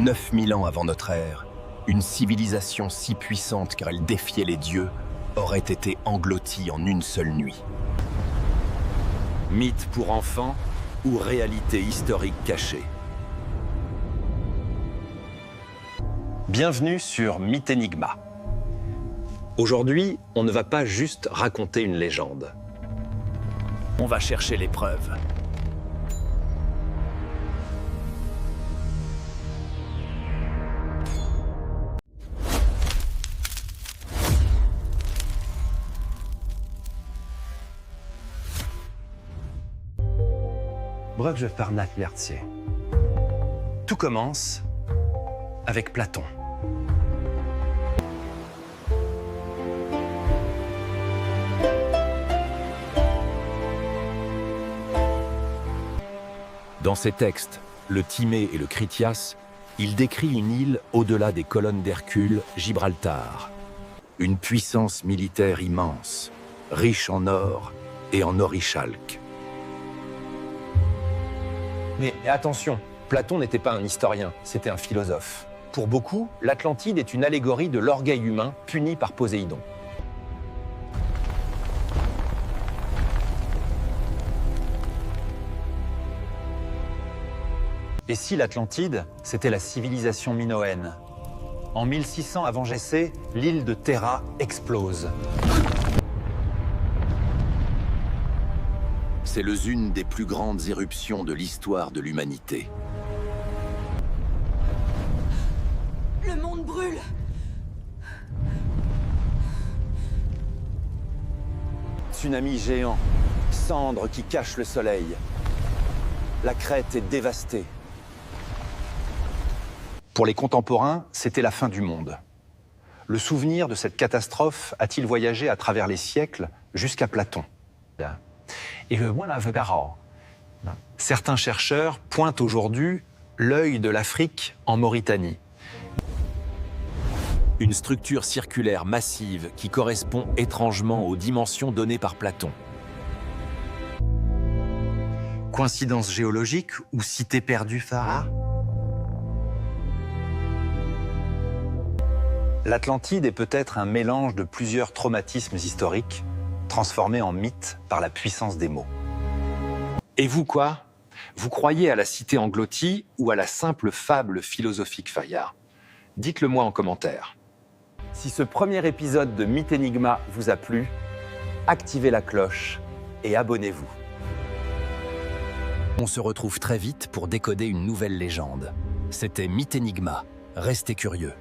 9000 ans avant notre ère, une civilisation si puissante car elle défiait les dieux aurait été engloutie en une seule nuit. Mythe pour enfants ou réalité historique cachée? Bienvenue sur Mythe Enigma. Aujourd'hui, on ne va pas juste raconter une légende. On va chercher les preuves. Tout commence avec Platon. Dans ses textes, le Timée et le Critias, il décrit une île au-delà des colonnes d'Hercule, Gibraltar. Une puissance militaire immense, riche en or et en orichalque. Mais attention, Platon n'était pas un historien, c'était un philosophe. Pour beaucoup, l'Atlantide est une allégorie de l'orgueil humain puni par Poséidon. Et si l'Atlantide, c'était la civilisation minoenne? En 1600 avant Jessé, l'île de Terra explose. C'est l'une des plus grandes éruptions de l'histoire de l'humanité. Le monde brûle! Tsunami géant, cendres qui cachent le soleil. La Crète est dévastée. Pour les contemporains, c'était la fin du monde. Le souvenir de cette catastrophe a-t-il voyagé à travers les siècles jusqu'à Platon? Certains chercheurs pointent aujourd'hui l'œil de l'Afrique en Mauritanie. Une structure circulaire massive qui correspond étrangement aux dimensions données par Platon. Coïncidence géologique ou cité perdue phare? L'Atlantide est peut-être un mélange de plusieurs traumatismes historiques transformés en mythes par la puissance des mots. Et vous quoi? Vous croyez à la cité engloutie ou à la simple fable philosophique Fayard? Dites-le moi en commentaire. Si ce premier épisode de Mythe Enigma vous a plu, activez la cloche et abonnez-vous. On se retrouve très vite pour décoder une nouvelle légende. C'était Mythe Enigma. Restez curieux.